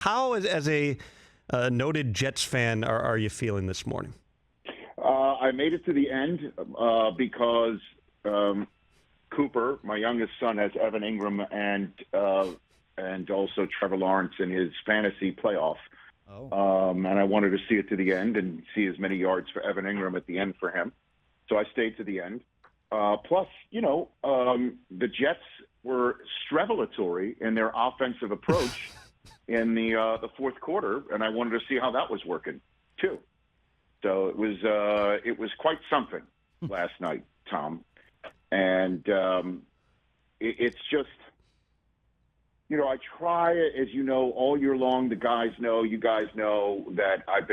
How, as a noted Jets fan, are you feeling this morning? I made it to the end because Cooper, my youngest son, has Evan Ingram and also Trevor Lawrence in his fantasy playoff. And I wanted to see it to the end and see as many yards for Evan Ingram at the end for him. So I stayed to the end. Plus, the Jets were strevelatory in their offensive approach in the fourth quarter, and I wanted to see how that was working too. So it was quite something last night, Tom. And it's just, I try, as you know, all year long. You guys know that I've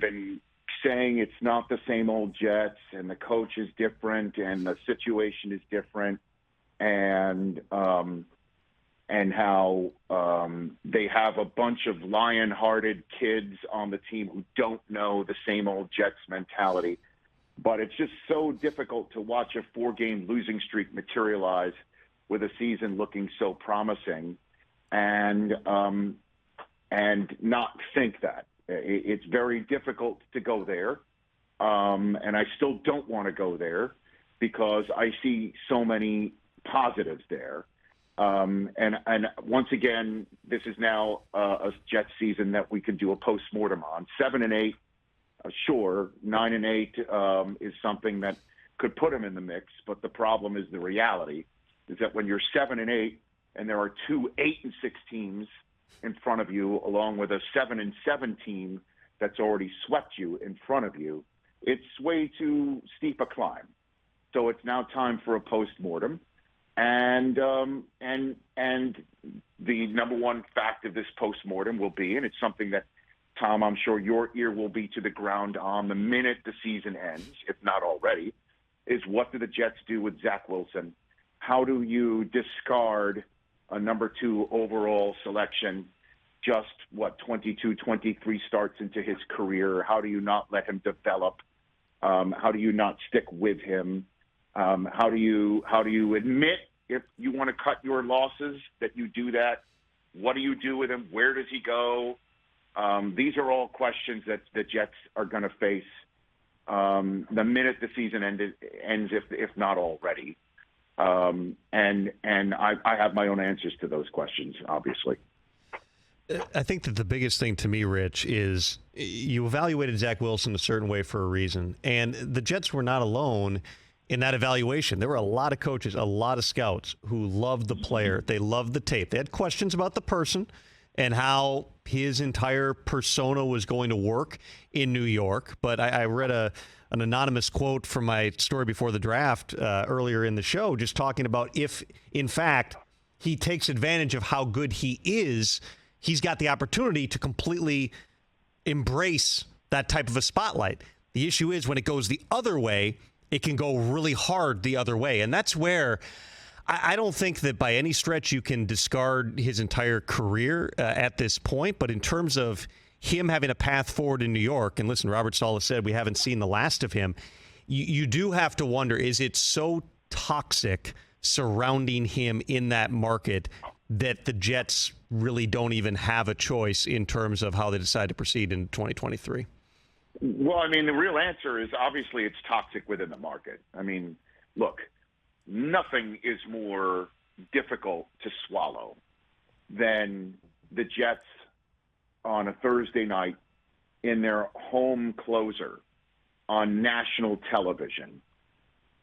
been saying it's not the same old Jets, and the coach is different, and the situation is different, and how they have a bunch of lion-hearted kids on the team who don't know the same old Jets mentality. But it's just so difficult to watch a 4-game losing streak materialize with a season looking so promising and not think that. It's very difficult to go there, and I still don't want to go there because I see so many positives there. And once again, this is now a Jets season that we can do a postmortem on. 7-8, sure. 9-8 is something that could put them in the mix, but the problem is the reality is that when you're 7-8 and there are two 8-6 teams in front of you, along with a 7-7 team that's already swept you in front of you, it's way too steep a climb. So it's now time for a postmortem. And the number one fact of this postmortem will be, and it's something that, Tom, I'm sure your ear will be to the ground on the minute the season ends, if not already, is what do the Jets do with Zach Wilson? How do you discard a number 2 overall selection just, 22, 23 starts into his career? How do you not let him develop? How do you not stick with him? How do you admit if you want to cut your losses that you do that? What do you do with him? Where does he go? These are all questions that the Jets are going to face the minute the season ends, if not already. And I have my own answers to those questions, obviously. I think that the biggest thing to me, Rich, is you evaluated Zach Wilson a certain way for a reason. And the Jets were not alone in that evaluation. There were a lot of coaches, a lot of scouts who loved the player. They loved the tape. They had questions about the person and how his entire persona was going to work in New York. But I read an anonymous quote from my story before the draft earlier in the show, just talking about if, in fact, he takes advantage of how good he is, he's got the opportunity to completely embrace that type of a spotlight. The issue is when it goes the other way, it can go really hard the other way. And that's where I don't think that by any stretch you can discard his entire career at this point. But in terms of him having a path forward in New York, and listen, Robert Saleh said we haven't seen the last of him. You do have to wonder, is it so toxic surrounding him in that market that the Jets really don't even have a choice in terms of how they decide to proceed in 2023? Well, I mean, the real answer is obviously it's toxic within the market. I mean, look, nothing is more difficult to swallow than the Jets on a Thursday night in their home closer on national television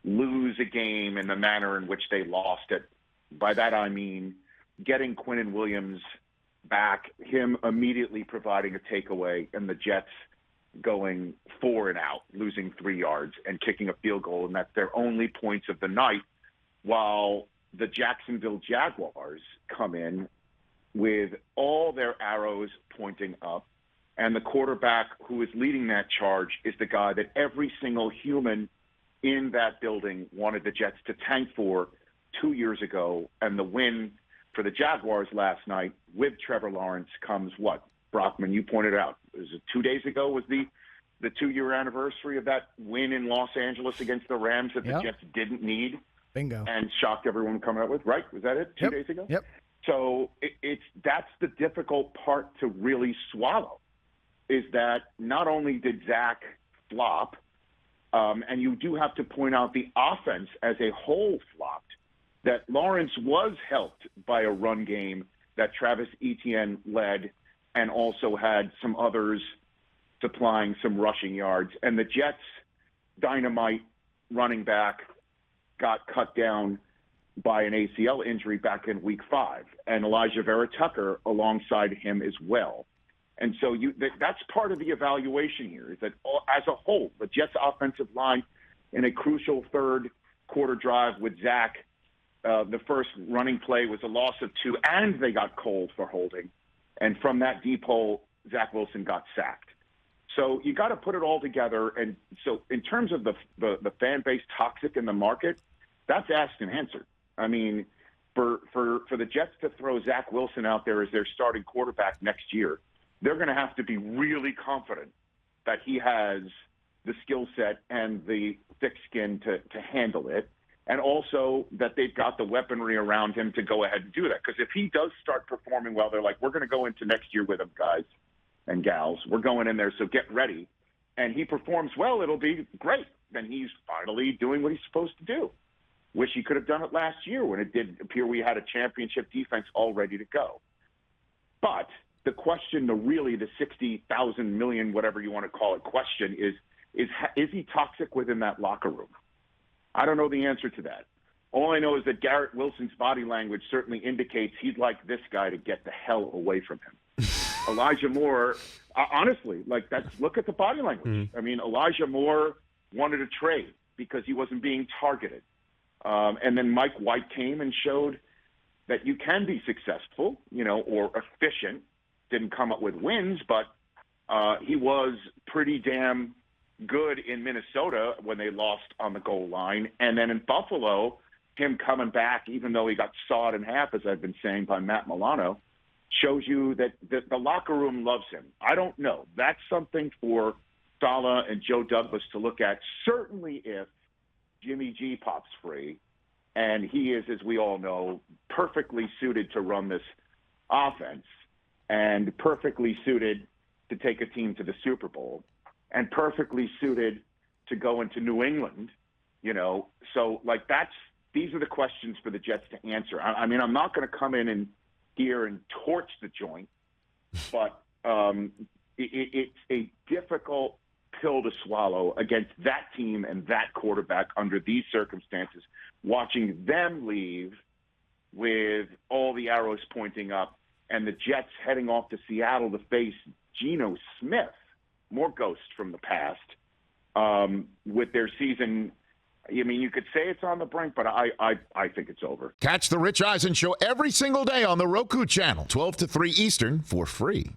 lose a game in the manner in which they lost it. By that I mean getting Quinnen Williams back, him immediately providing a takeaway, and the Jets going 4 and out, losing 3 yards and kicking a field goal, and that's their only points of the night, while the Jacksonville Jaguars come in with all their arrows pointing up, and the quarterback who is leading that charge is the guy that every single human in that building wanted the Jets to tank for 2 years ago. And the win for the Jaguars last night with Trevor Lawrence comes what? Brockman, you pointed out, was it 2 days ago was the 2-year anniversary of that win in Los Angeles against the Rams that the Jets didn't need. Bingo. And shocked everyone coming up with, right? Was that it? 2 days ago? Yep. So that's the difficult part to really swallow, is that not only did Zach flop, and you do have to point out the offense as a whole flopped, that Lawrence was helped by a run game that Travis Etienne led and also had some others supplying some rushing yards. And the Jets' dynamite running back got cut down by an ACL injury back in week 5, and Elijah Vera Tucker alongside him as well. And so that's part of the evaluation here, is that as a whole, the Jets' offensive line in a crucial third quarter drive with Zach, the first running play was a loss of 2, and they got cold for holding. And from that deep hole, Zach Wilson got sacked. So you got to put it all together. And so in terms of the fan base toxic in the market, that's asked and answered. I mean, for the Jets to throw Zach Wilson out there as their starting quarterback next year, they're going to have to be really confident that he has the skill set and the thick skin to handle it, and also that they've got the weaponry around him to go ahead and do that. Because if he does start performing well, they're like, we're going to go into next year with him, guys and gals. We're going in there, so get ready. And he performs well, it'll be great. Then he's finally doing what he's supposed to do. Wish he could have done it last year when it did appear we had a championship defense all ready to go. But the question, the 60,000 million, whatever you want to call it, question is he toxic within that locker room? I don't know the answer to that. All I know is that Garrett Wilson's body language certainly indicates he'd like this guy to get the hell away from him. Elijah Moore, honestly, look at the body language. I mean, Elijah Moore wanted a trade because he wasn't being targeted. And then Mike White came and showed that you can be successful, or efficient. Didn't come up with wins, but he was pretty damn good in Minnesota when they lost on the goal line. And then in Buffalo, him coming back, even though he got sawed in half, as I've been saying, by Matt Milano, shows you that the locker room loves him. I don't know. That's something for Saleh and Joe Douglas to look at, certainly if Jimmy G pops free. And he is, as we all know, perfectly suited to run this offense and perfectly suited to take a team to the Super Bowl and perfectly suited to go into New England, So, these are the questions for the Jets to answer. I mean, I'm not going to come in here and torch the joint, but it's a difficult pill to swallow against that team and that quarterback under these circumstances, watching them leave with all the arrows pointing up and the Jets heading off to Seattle to face Geno Smith, more ghosts from the past, with their season. I mean, you could say it's on the brink, but I think it's over. Catch the Rich Eisen Show every single day on the Roku channel, 12 to 3 Eastern, for free.